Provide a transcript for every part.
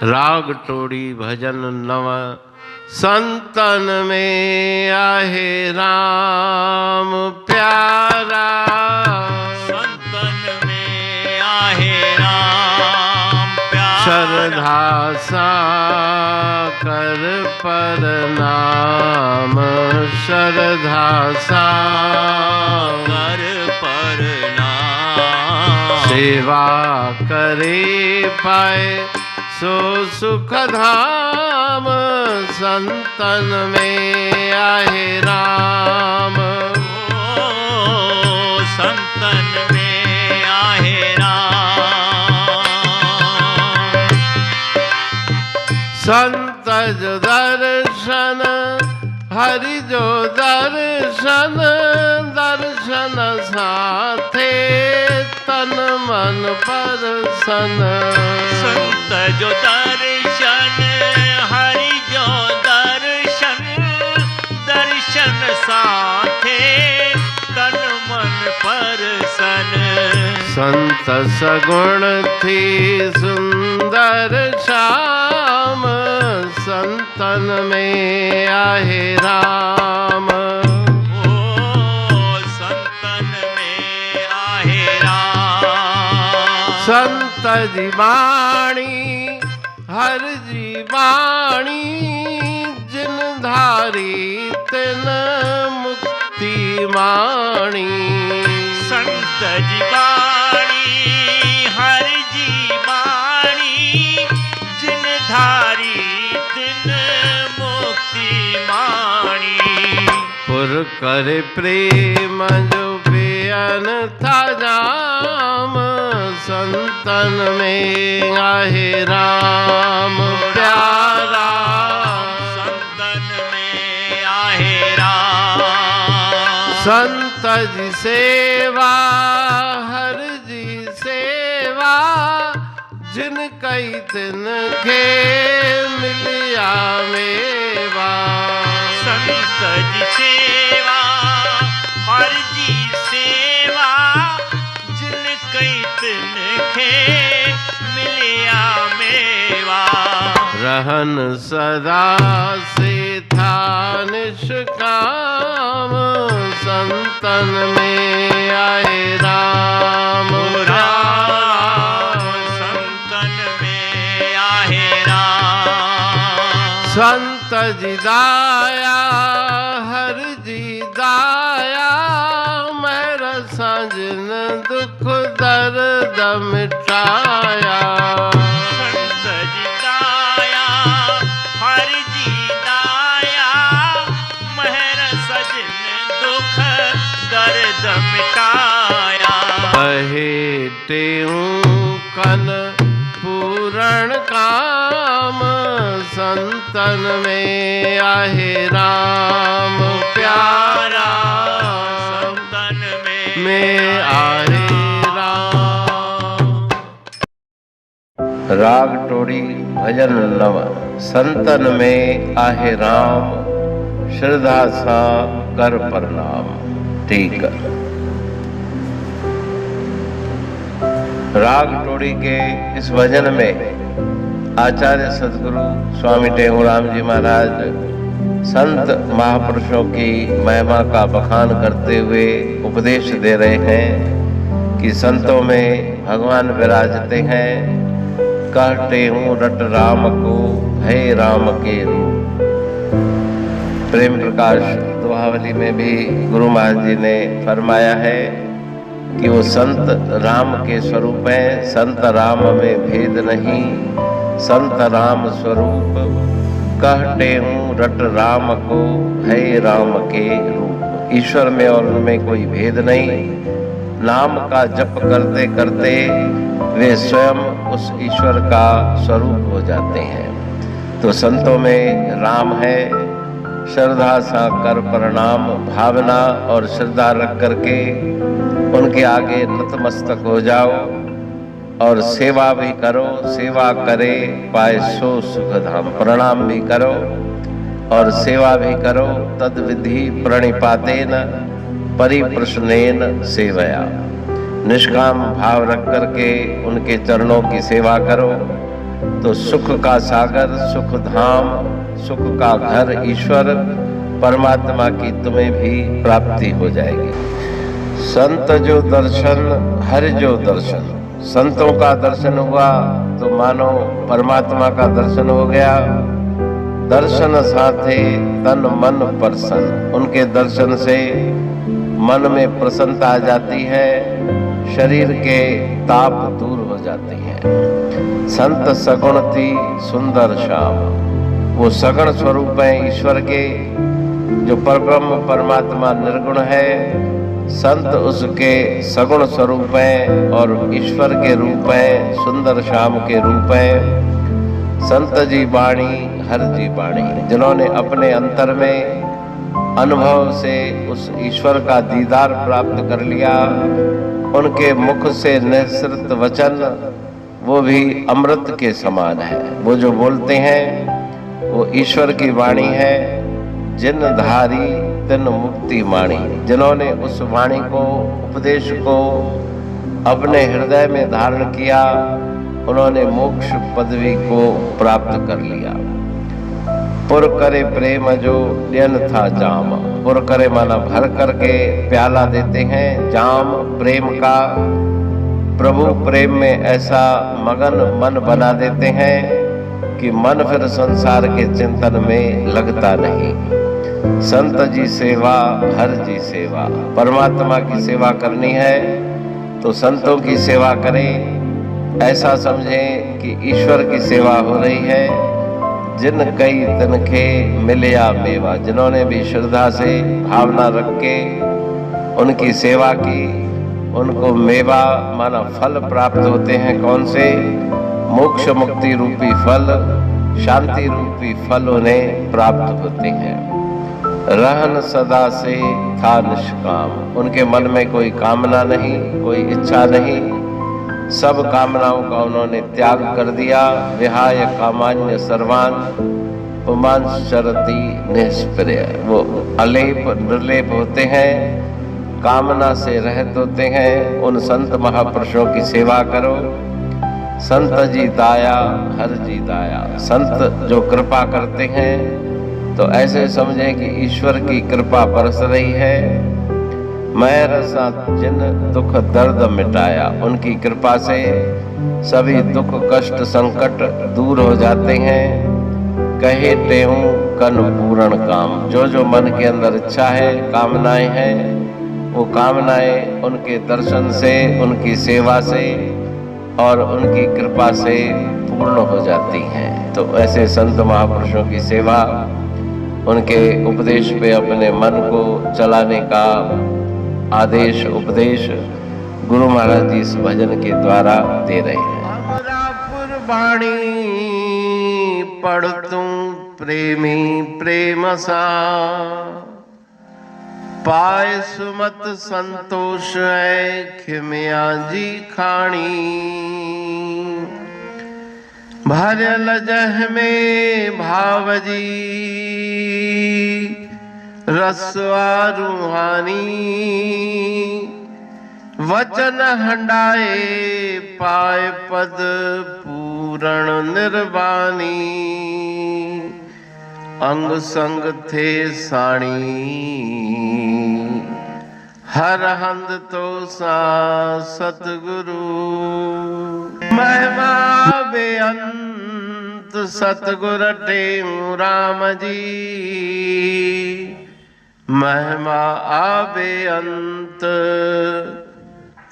राग टोड़ी भजन नव संतन में आहे राम प्यारा। संतन में आहे राम प्यारा। श्रद्धा सा कर प्रणाम, श्रद्धा सा कर प्रणाम। सेवा करे पाए सो सुख धाम, संतन में आहे राम। संतन में आहे राम। संत जो दर्शन हरि जो दर्शन, दर्शन साथे तन मन परसन। संत जो दर्शन हरि जो दर्शन, दर्शन साथे तन मन परसन। संत सगुण थी सुंदर श्याम, संतन में आहे राम। संतन में आहे राम। संत जी बाणी हर जी बाणी, जिन धारी तिन मुक्ति माणी। संत जी बाणी हर जी बाणी, जिन धारी तिन मुक्ति माणी। पुर करे प्रेम जो बेअन था जाम, संतन में आहे राम प्यारा। संतन में आहे राम। संत जी सेवा हर जी सेवा, जिन कई तिन के मिलिया मेवा। संत जी सेवा हर जी सेवा, जिन कई तिन के मिलिया मेवा। रहन सदा से था निष्काम, संतन में आए राम राम। संतन में आहे राम। संत जी दाया हर जी दाया, मेरा साजन दुख दर्द मिटाया। संत जी दाया हर जी दाया, महर सजन दुख दर्द मिटाया। बहेटे कन पूरण काम, संतन में आहे राम प्यारा। संतन में आहे राम। राग टोड़ी भजन नव संतन में आहे राम, श्रद्धा सा कर प्रणाम। ठीक। राग टोड़ी के इस भजन में आचार्य सदगुरु स्वामी टेहूराम जी महाराज संत महापुरुषों की महिमा का बखान करते हुए उपदेश दे रहे हैं कि संतों में भगवान विराजते हैं। कहते हूँ रट राम को है राम के रूप। प्रेम प्रकाश दोहावली में भी गुरु महाराज जी ने फरमाया है कि वो संत राम के स्वरूप हैं। संत राम में भेद नहीं, संत राम स्वरूप। कहते हूँ रट राम को है राम के रूप। ईश्वर में और उनमें कोई भेद नहीं। नाम का जप करते करते वे स्वयं उस ईश्वर का स्वरूप हो जाते हैं। तो संतों में राम है। श्रद्धा सा कर प्रणाम, भावना और श्रद्धा रख करके उनके आगे नतमस्तक हो जाओ और सेवा भी करो। सेवा करे पाए सो सुख धाम। प्रणाम भी करो और सेवा भी करो। तद विधि प्रणिपातेन परिप्रश्नेन सेवया। निष्काम भाव रख करके उनके चरणों की सेवा करो। तो सुख का सागर, सुख धाम, सुख का घर ईश्वर परमात्मा की तुम्हें भी प्राप्ति हो जाएगी। संत जो दर्शन हरि जो दर्शन, संतों का दर्शन हुआ तो मानो परमात्मा का दर्शन हो गया। दर्शन साथे तन मन प्रसन्न, उनके दर्शन से मन में प्रसन्नता आ जाती है, शरीर के ताप दूर हो जाते हैं। संत सगुण थी सुंदर श्याम, वो सगुण स्वरूप है ईश्वर के, जो परब्रह्म परमात्मा निर्गुण है। संत उसके सगुण स्वरूप हैं और ईश्वर के रूप हैं, सुंदर श्याम के रूप हैं। संत जी वाणी हर जी वाणी, जिन्होंने अपने अंतर में अनुभव से उस ईश्वर का दीदार प्राप्त कर लिया, उनके मुख से निःसृत वचन वो भी अमृत के समान है। वो जो बोलते हैं वो ईश्वर की वाणी है। जिन धारी तिन मुक्ति वाणी, जिन्होंने उस वाणी को, उपदेश को अपने हृदय में धारण किया, उन्होंने मोक्ष पदवी को प्राप्त कर लिया। पुर करे प्रेम जो ड्यन था जाम, पुर करे माना भर करके प्याला देते हैं, जाम प्रेम का। प्रभु प्रेम में ऐसा मगन मन बना देते हैं कि मन फिर संसार के चिंतन में लगता नहीं। संत जी सेवा हर जी सेवा, परमात्मा की सेवा करनी है तो संतों की सेवा करें। ऐसा समझें कि ईश्वर की सेवा हो रही है। जिन कई तिनखे मिलया मेवा, जिन्होंने भी श्रद्धा से भावना रख के उनकी सेवा की, उनको मेवा माना फल प्राप्त होते हैं। कौन से? मोक्ष मुक्ति रूपी फल, शांति रूपी फल उन्हें प्राप्त होते हैं। रहन सदा से था निष्काम, उनके मन में कोई कामना नहीं, कोई इच्छा नहीं, सब कामनाओं का उन्होंने त्याग कर दिया। विहाय कामान्य सर्वान पुमांशरति निष्प्रिय, वो अलेप निर्लेप होते हैं, कामना से रहित होते हैं। उन संत महापुरुषों की सेवा करो। संत जी दाया हर जी दाया, संत जो कृपा करते हैं तो ऐसे समझे कि ईश्वर की कृपा बरस रही है। मैं रसा जिन दुख दर्द मिटाया, उनकी कृपा से सभी दुख कष्ट संकट दूर हो जाते हैं। कहे टेहूं कन पूर्ण काम, जो जो मन के अंदर इच्छा है, कामनाएं हैं, वो कामनाएं उनके दर्शन से, उनकी सेवा से और उनकी कृपा से पूर्ण हो जाती हैं। तो ऐसे संत महापुरुषों की सेवा, उनके उपदेश पे अपने मन को चलाने का आदेश उपदेश गुरु महाराज जी इस भजन के द्वारा दे रहे हैं। अमरापुर वाणी पढ़ तू प्रेमी प्रेम सा, पाए सुमत संतोष है खिमिया जी खाणी। भरल जह में भावजी रसवा रूहानी, वचन हंडाए पाए पद पूर्ण निर्वाणी। अंग संग थे साणी हर हंद तो सा सतगुरु। महिमा बेअंत सतगुर टेऊ राम जी, महिमा आबे अंत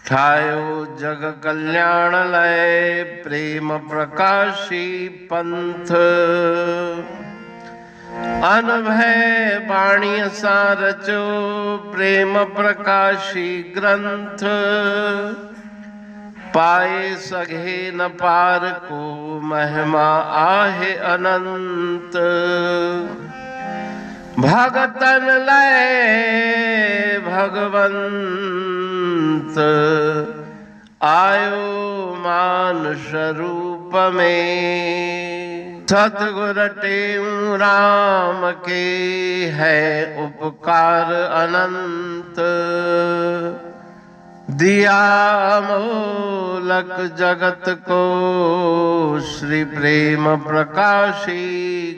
ठायो जग कल्याण लय। प्रेम प्रकाशी पंथ अनभय बाणी सा रचो, प्रेम प्रकाशी ग्रंथ। पाए सघे न पार को महिमा आहे अनंत। भगतन लय भगवंत आयो मानुष रूप में। सतगुर टेऊ राम के है उपकार अनंत। दिया मूलक जगत को श्री प्रेम प्रकाशी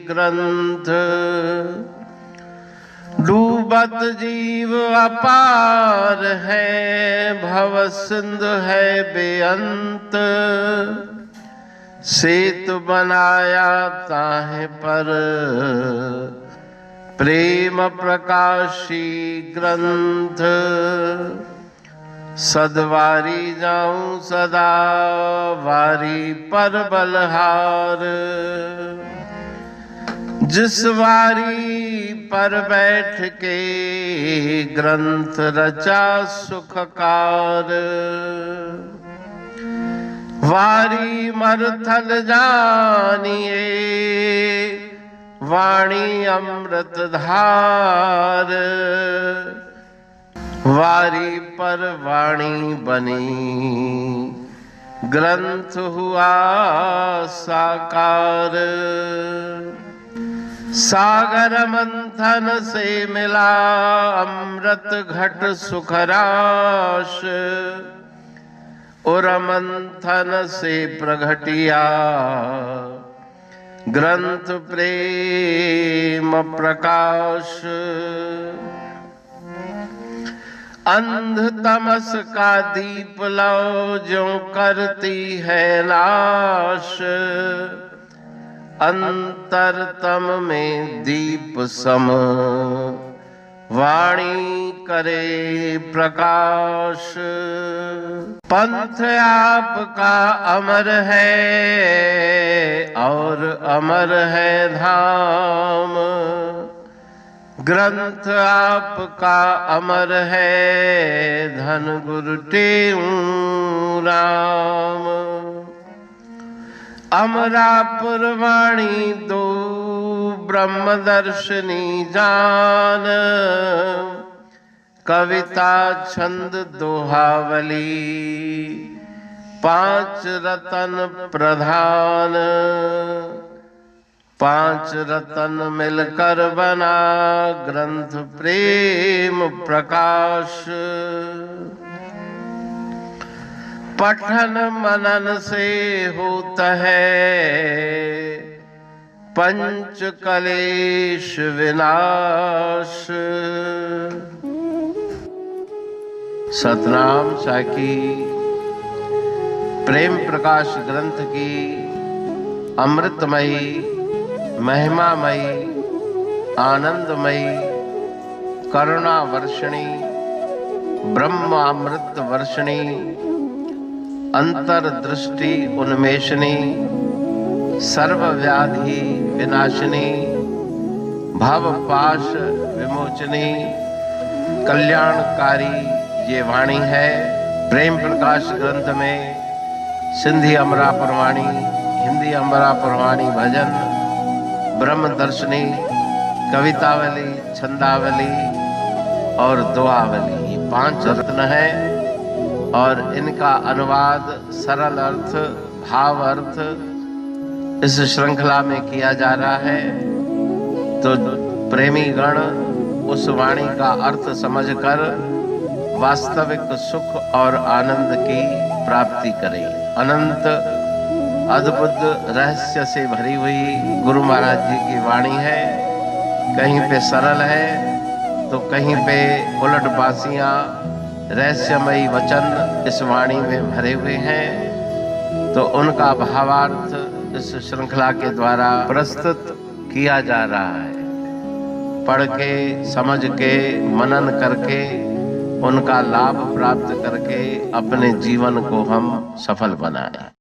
ग्रंथ। डूबत जीव अपार है, भव सिंधु है बेअंत। सेतु बनाया ताहे पर प्रेम प्रकाशी ग्रंथ। सदवारी जाऊं सदा वारी पर बलहार। जिस वारी पर बैठ के ग्रंथ रचा सुखकार। वारी मरथल जानिए वाणी अमृत धार। वारी पर वाणी बनी ग्रंथ हुआ साकार। सागर मंथन से मिला अमृत घट सुखराश। और मंथन से प्रगटिया ग्रंथ प्रेम प्रकाश। अंध तमस का दीप लो जो करती है नाश। अंतरतम में दीप सम वाणी करे प्रकाश। पंथ आपका अमर है और अमर है धाम। ग्रंथ आपका अमर है धन गुरु टेऊ राम। अमरापुर वाणी दो ब्रह्मदर्शनी जान। कविता छंद दोहावली पांच रतन प्रधान। पांच रतन मिलकर बना ग्रंथ प्रेम प्रकाश। पठन मनन से होता है पंच कलेश विनाश। सतनाम साखी प्रेम प्रकाश ग्रंथ की अमृतमयी महिमामयी आनंदमयी करुणा वर्षिणी ब्रह्मामृत वर्षिणी अंतरदृष्टि उन्मेषणी सर्वव्याधि विनाशिनी भव पाश विमोचनी कल्याणकारी ये वाणी है। प्रेम प्रकाश ग्रंथ में सिंधी अमरापुर वाणी, हिंदी अमरापुर वाणी भजन, ब्रह्मदर्शनी, कवितावली, छंदावली और दुआवली, ये पांच रत्न है। और इनका अनुवाद सरल अर्थ भाव अर्थ इस श्रृंखला में किया जा रहा है। तो प्रेमी गण उस वाणी का अर्थ समझकर वास्तविक सुख और आनंद की प्राप्ति करें। अनंत अद्भुत रहस्य से भरी हुई गुरु महाराज जी की वाणी है। कहीं पे सरल है तो कहीं पे उलट बासियां रहस्यमयी वचन इस वाणी में भरे हुए हैं। तो उनका भावार्थ इस श्रृंखला के द्वारा प्रस्तुत किया जा रहा है। पढ़ के समझ के मनन करके उनका लाभ प्राप्त करके अपने जीवन को हम सफल बनाएं।